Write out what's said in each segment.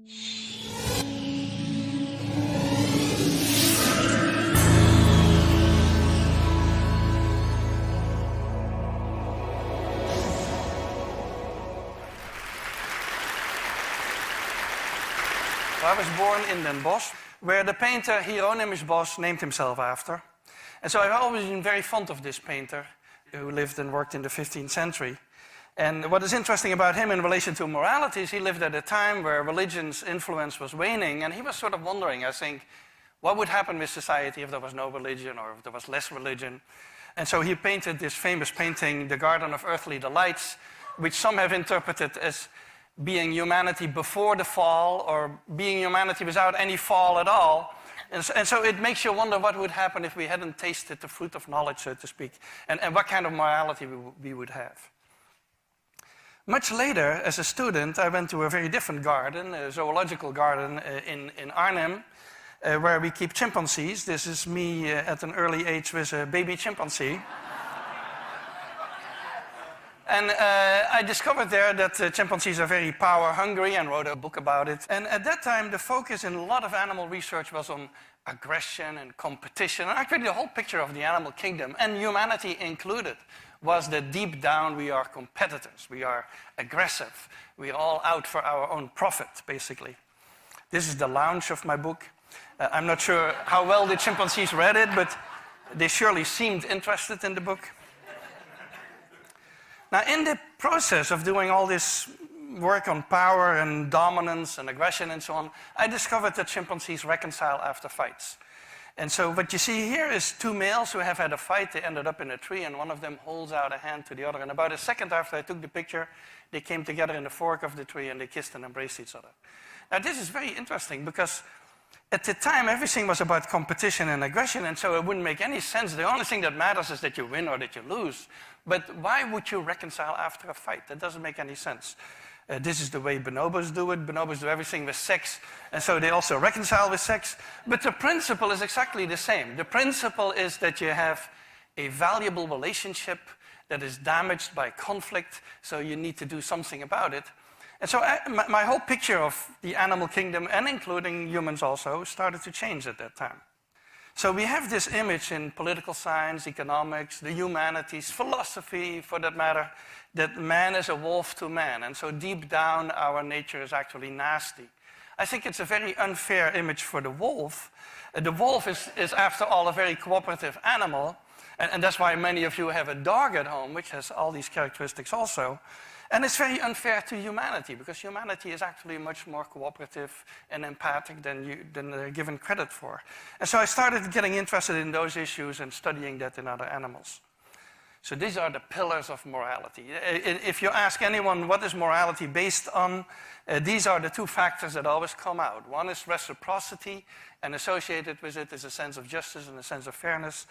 I was born in Den Bosch, where the painter Hieronymus Bosch named himself after. And so I've always been very fond of this painter who lived and worked in the 15th century. And what is interesting about him in relation to morality is he lived at a time where religion's influence was waning, and he was sort of wondering, I think, what would happen with society if there was no religion or if there was less religion. And so he painted this famous painting, The Garden of Earthly Delights, which some have interpreted as being humanity before the fall or being humanity without any fall at all. And so it makes you wonder what would happen if we hadn't tasted the fruit of knowledge, so to speak, and what kind of morality we would have. Much later, as a student, I went to a very different garden, a zoological garden in Arnhem, where we keep chimpanzees. This is me at an early age with a baby chimpanzee. And I discovered there that chimpanzees are very power-hungry and wrote a book about it. And at that time, the focus in a lot of animal research was on aggression and competition. And actually, the whole picture of the animal kingdom, and humanity included, was that deep down we are competitors, we are aggressive, we are all out for our own profit, basically. This is the launch of my book. I'm not sure how well the chimpanzees read it, but they surely seemed interested in the book. Now, in the process of doing all this work on power and dominance and aggression and so on, I discovered that chimpanzees reconcile after fights. And so what you see here is two males who have had a fight. They ended up in a tree, and one of them holds out a hand to the other. And about a second after I took the picture, they came together in the fork of the tree, and they kissed and embraced each other. Now, this is very interesting because at the time, everything was about competition and aggression, and so it wouldn't make any sense. The only thing that matters is that you win or that you lose. But why would you reconcile after a fight? That doesn't make any sense. This is the way bonobos do it. Bonobos do everything with sex, and so they also reconcile with sex. But the principle is exactly the same. The principle is that you have a valuable relationship that is damaged by conflict, so you need to do something about it. And so my whole picture of the animal kingdom, and including humans also, started to change at that time. So we have this image in political science, economics, the humanities, philosophy for that matter, that man is a wolf to man. And so deep down our nature is actually nasty. I think it's a very unfair image for the wolf. The wolf is after all a very cooperative animal, and that's why many of you have a dog at home, which has all these characteristics also. And it's very unfair to humanity, because humanity is actually much more cooperative and empathic than they're given credit for. And so I started getting interested in those issues and studying that in other animals. So these are the pillars of morality. If you ask anyone what is morality based on, these are the two factors that always come out. One is reciprocity, and associated with it is a sense of justice and a sense of fairness.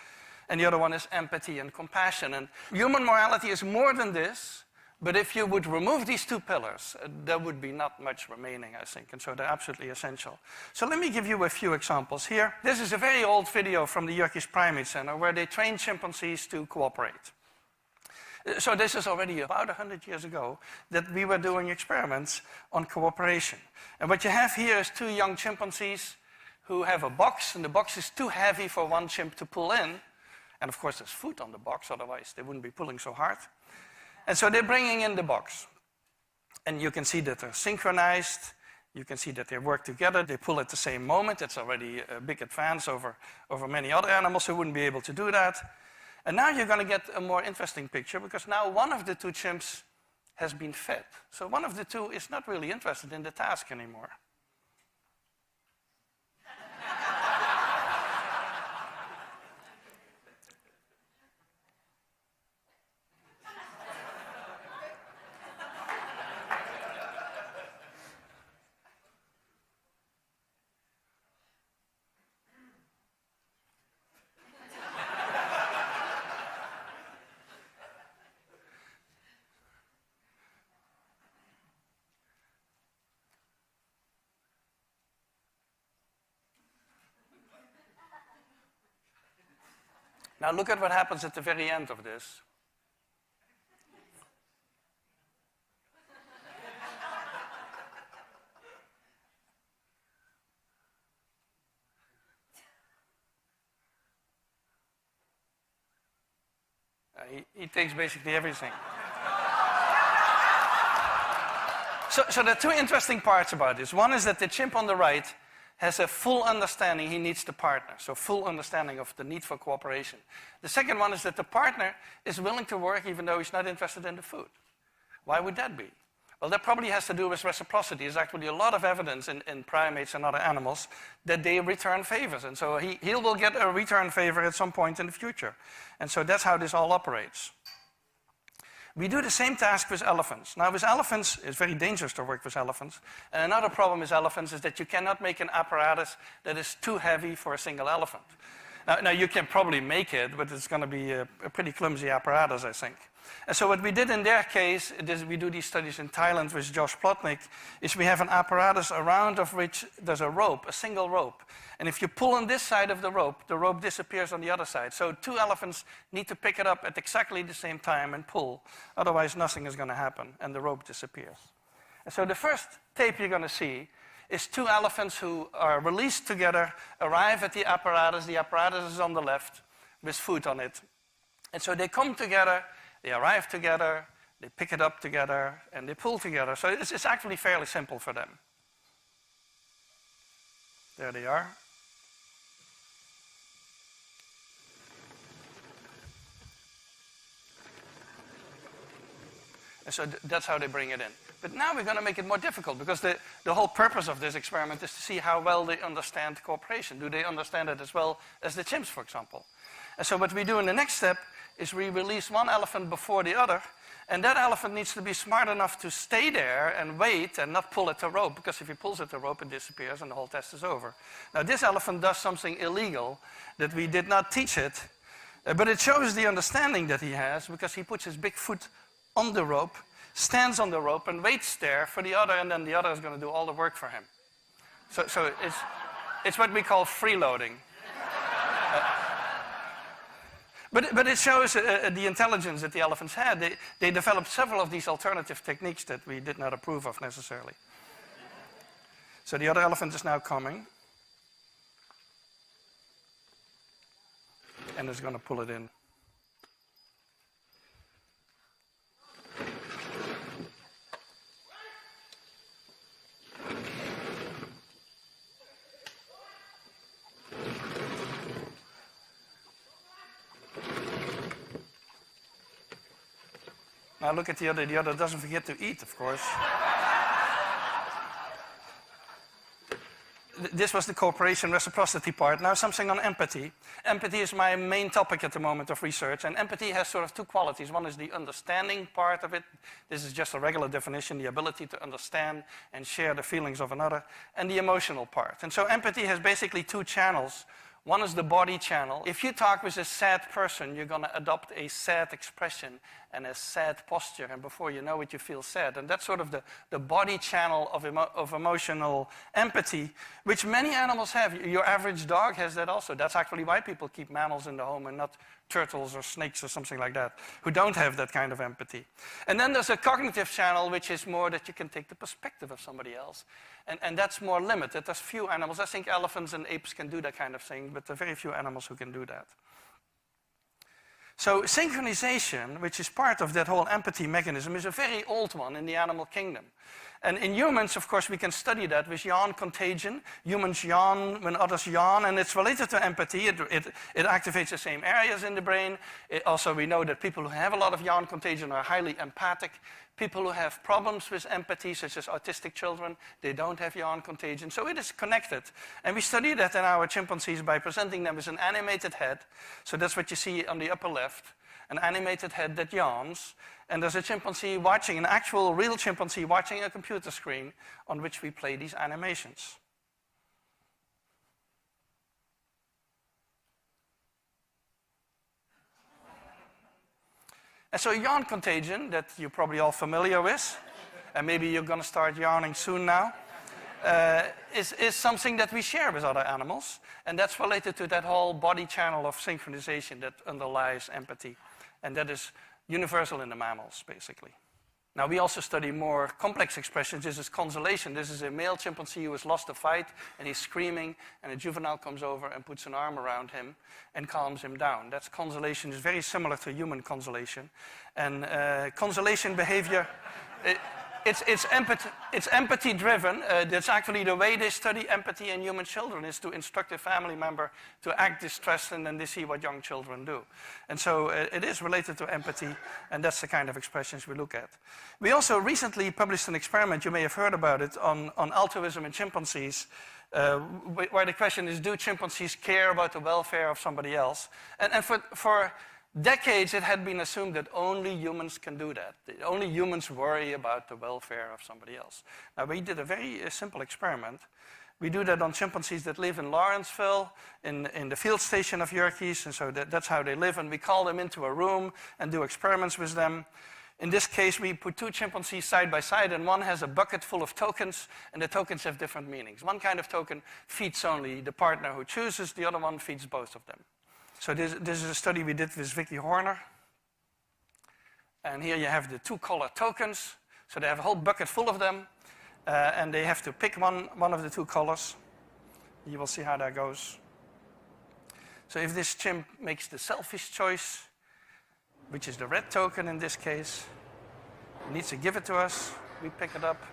And the other one is empathy and compassion. And human morality is more than this. But if you would remove these two pillars, there would be not much remaining, I think, and so they're absolutely essential. So let me give you a few examples here. This is a very old video from the Turkish Primate Center where they trained chimpanzees to cooperate. So this is already about 100 years ago that we were doing experiments on cooperation. And what you have here is two young chimpanzees who have a box, and the box is too heavy for one chimp to pull in. And of course there's food on the box, otherwise they wouldn't be pulling so hard. And so they're bringing in the box. And you can see that they're synchronized. You can see that they work together. They pull at the same moment. It's already a big advance over many other animals who wouldn't be able to do that. And now you're going to get a more interesting picture, because now one of the two chimps has been fed. So one of the two is not really interested in the task anymore. Now look at what happens at the very end of this. He takes basically everything. So there are two interesting parts about this. One is that the chimp on the right has a full understanding he needs the partner, so full understanding of the need for cooperation. The second one is that the partner is willing to work even though he's not interested in the food. Why would that be? Well, that probably has to do with reciprocity. There's actually a lot of evidence in primates and other animals that they return favors. And so he will get a return favor at some point in the future. And so that's how this all operates. We do the same task with elephants. Now, with elephants, it's very dangerous to work with elephants. And another problem with elephants is that you cannot make an apparatus that is too heavy for a single elephant. Now you can probably make it, but it's going to be a pretty clumsy apparatus, I think. And so what we did in their case, we do these studies in Thailand with Josh Plotnick, is we have an apparatus around of which there's a rope, a single rope. And if you pull on this side of the rope disappears on the other side. So two elephants need to pick it up at exactly the same time and pull. Otherwise, nothing is going to happen, and the rope disappears. And so the first tape you're going to see is two elephants who are released together, arrive at the apparatus is on the left with food on it. And so they come together, they arrive together, they pick it up together, and they pull together. So it's actually fairly simple for them. There they are. And so that's how they bring it in. But now we're going to make it more difficult, because the whole purpose of this experiment is to see how well they understand cooperation. Do they understand it as well as the chimps, for example? And so what we do in the next step is we release one elephant before the other, and that elephant needs to be smart enough to stay there and wait and not pull at the rope, because if he pulls at the rope, it disappears and the whole test is over. Now, this elephant does something illegal that we did not teach it, but it shows the understanding that he has, because he puts his big foot on the rope, stands on the rope and waits there for the other, and then the other is going to do all the work for him. So it's what we call freeloading. But it shows the intelligence that the elephants had. They developed several of these alternative techniques that we did not approve of necessarily. So the other elephant is now coming. And is going to pull it in. Now look at the other. The other doesn't forget to eat, of course. This was the cooperation reciprocity part. Now something on empathy. Empathy is my main topic at the moment of research, and empathy has sort of two qualities. One is the understanding part of it. This is just a regular definition, the ability to understand and share the feelings of another, and the emotional part. And so empathy has basically two channels. One is the body channel. If you talk with a sad person, you're going to adopt a sad expression and a sad posture, and before you know it, you feel sad. And that's sort of the body channel of emotional empathy, which many animals have. Your average dog has that also. That's actually why people keep mammals in the home and not turtles or snakes or something like that, who don't have that kind of empathy. And then there's a cognitive channel, which is more that you can take the perspective of somebody else. And that's more limited. There's few animals. I think elephants and apes can do that kind of thing, but there are very few animals who can do that. So synchronization, which is part of that whole empathy mechanism, is a very old one in the animal kingdom. And in humans, of course, we can study that with yawn contagion. Humans yawn when others yawn, and it's related to empathy. It activates the same areas in the brain. Also, we know that people who have a lot of yawn contagion are highly empathic. People who have problems with empathy, such as autistic children, they don't have yawn contagion. So it is connected. And we study that in our chimpanzees by presenting them with an animated head. So that's what you see on the upper left, an animated head that yawns. And there's a chimpanzee watching, an actual real chimpanzee watching a computer screen on which we play these animations. And so yawn contagion, that you're probably all familiar with, and maybe you're going to start yawning soon now, is something that we share with other animals. And that's related to that whole body channel of synchronization that underlies empathy. And that is universal in the mammals, basically. Now, we also study more complex expressions. This is consolation. This is a male chimpanzee who has lost a fight, and he's screaming, and a juvenile comes over and puts an arm around him and calms him down. That's consolation. It's very similar to human consolation. And consolation behavior, it's empathy-driven. That's actually the way they study empathy in human children, is to instruct a family member to act distressed, and then they see what young children do. And so it is related to empathy, and that's the kind of expressions we look at. We also recently published an experiment, you may have heard about it, on altruism in chimpanzees, where the question is, do chimpanzees care about the welfare of somebody else? And for decades, it had been assumed that only humans can do that. Only humans worry about the welfare of somebody else. Now, we did a very simple experiment. We do that on chimpanzees that live in Lawrenceville, in the field station of Yerkes, and so that's how they live. And we call them into a room and do experiments with them. In this case, we put two chimpanzees side by side, and one has a bucket full of tokens, and the tokens have different meanings. One kind of token feeds only the partner who chooses, the other one feeds both of them. So this is a study we did with Vicky Horner. And here you have the two color tokens. So they have a whole bucket full of them. And they have to pick one of the two colors. You will see how that goes. So if this chimp makes the selfish choice, which is the red token in this case, he needs to give it to us. We pick it up.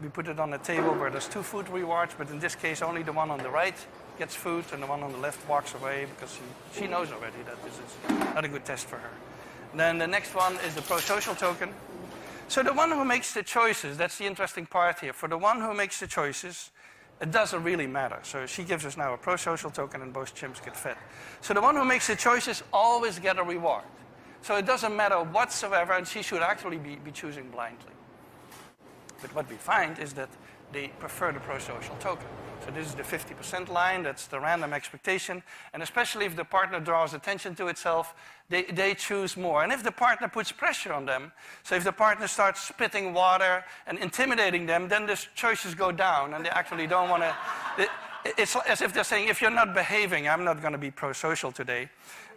We put it on a table where there's two food rewards, but in this case only the one on the right gets food and the one on the left walks away, because she knows already that this is not a good test for her. And then the next one is the pro-social token. So the one who makes the choices, that's the interesting part here. For the one who makes the choices, it doesn't really matter. So she gives us now a pro-social token and both chimps get fed. So the one who makes the choices always get a reward. So it doesn't matter whatsoever, and she should actually be choosing blindly. But what we find is that they prefer the pro-social token. So this is the 50% line, that's the random expectation. And especially if the partner draws attention to itself, they choose more. And if the partner puts pressure on them, so if the partner starts spitting water and intimidating them, then the choices go down and they actually don't want to... It's as if they're saying, if you're not behaving, I'm not going to be pro-social today.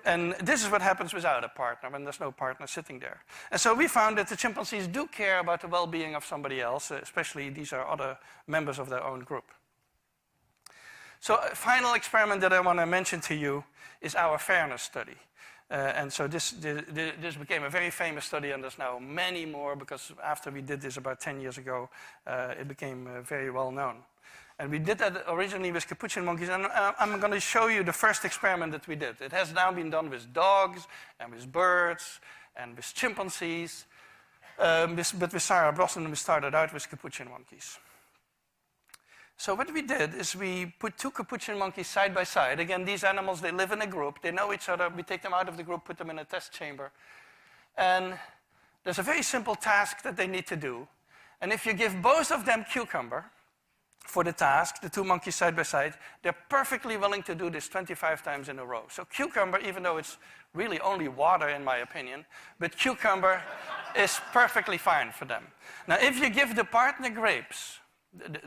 And this is what happens without a partner, when there's no partner sitting there. And so we found that the chimpanzees do care about the well-being of somebody else, especially these are other members of their own group. So a final experiment that I want to mention to you is our fairness study. And so this became a very famous study, and there's now many more, because after we did this about 10 years ago, it became very well known. And we did that originally with capuchin monkeys, and I'm going to show you the first experiment that we did. It has now been done with dogs, and with birds, and with chimpanzees. But with Sarah Brosnan, we started out with capuchin monkeys. So what we did is we put two capuchin monkeys side by side. Again, these animals, they live in a group. They know each other. We take them out of the group, put them in a test chamber. And there's a very simple task that they need to do. And if you give both of them cucumber for the task, the two monkeys side by side, they're perfectly willing to do this 25 times in a row. So cucumber, even though it's really only water in my opinion, but cucumber is perfectly fine for them. Now, if you give the partner grapes,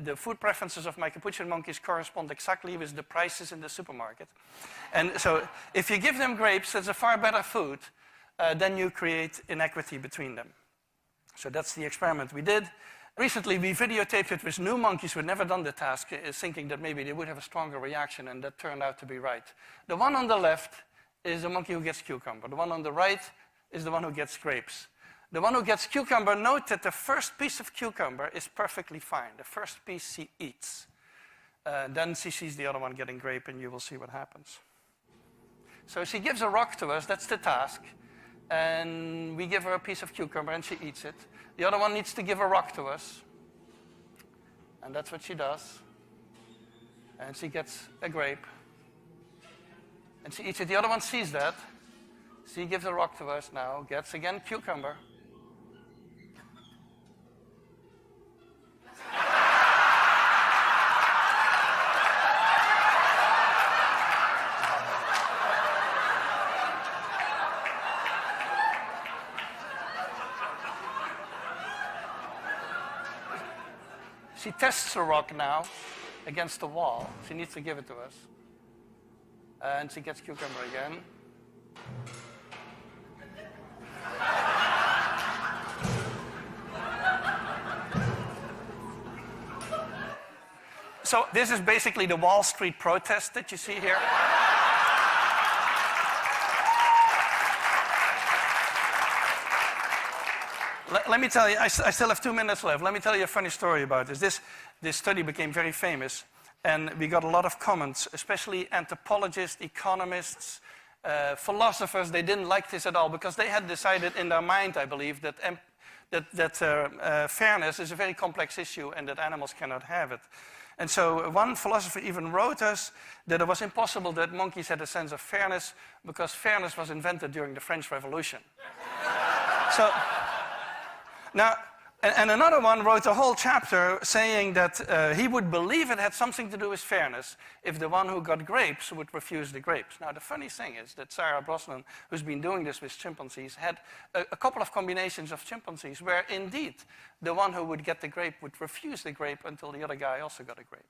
the food preferences of my capuchin monkeys correspond exactly with the prices in the supermarket. And so if you give them grapes, that's a far better food, then you create inequity between them. So that's the experiment we did. Recently, we videotaped it with new monkeys who had never done the task, thinking that maybe they would have a stronger reaction, and that turned out to be right. The one on the left is the monkey who gets cucumber. The one on the right is the one who gets grapes. The one who gets cucumber, note that the first piece of cucumber is perfectly fine. The first piece she eats. Then she sees the other one getting grape, and you will see what happens. So she gives a rock to us, that's the task. And we give her a piece of cucumber, and she eats it. The other one needs to give a rock to us. And that's what she does. And she gets a grape. And she eats it. The other one sees that. She gives a rock to us now, gets again cucumber. She tests the rock now against the wall. She needs to give it to us. And she gets cucumber again. So this is basically the Wall Street protest that you see here. Let me tell you, I still have 2 minutes left. Let me tell you a funny story about this. This study became very famous, and we got a lot of comments, especially anthropologists, economists, philosophers. They didn't like this at all because they had decided in their mind, I believe, that fairness is a very complex issue and that animals cannot have it. And so one philosopher even wrote us that it was impossible that monkeys had a sense of fairness because fairness was invented during the French Revolution. So, now, and another one wrote a whole chapter saying that he would believe it had something to do with fairness if the one who got grapes would refuse the grapes. Now, the funny thing is that Sarah Brosnan, who's been doing this with chimpanzees, had a couple of combinations of chimpanzees where indeed the one who would get the grape would refuse the grape until the other guy also got a grape.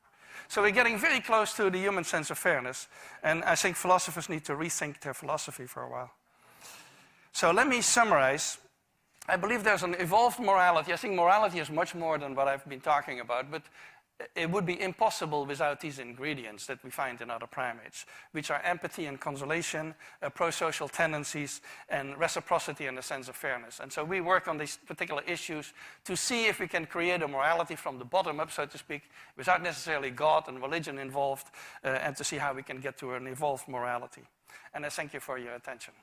So we're getting very close to the human sense of fairness, and I think philosophers need to rethink their philosophy for a while. So let me summarize. I believe there's an evolved morality. I think morality is much more than what I've been talking about, but it would be impossible without these ingredients that we find in other primates, which are empathy and consolation, pro-social tendencies, and reciprocity and a sense of fairness. And so we work on these particular issues to see if we can create a morality from the bottom up, so to speak, without necessarily God and religion involved, and to see how we can get to an evolved morality. And I thank you for your attention.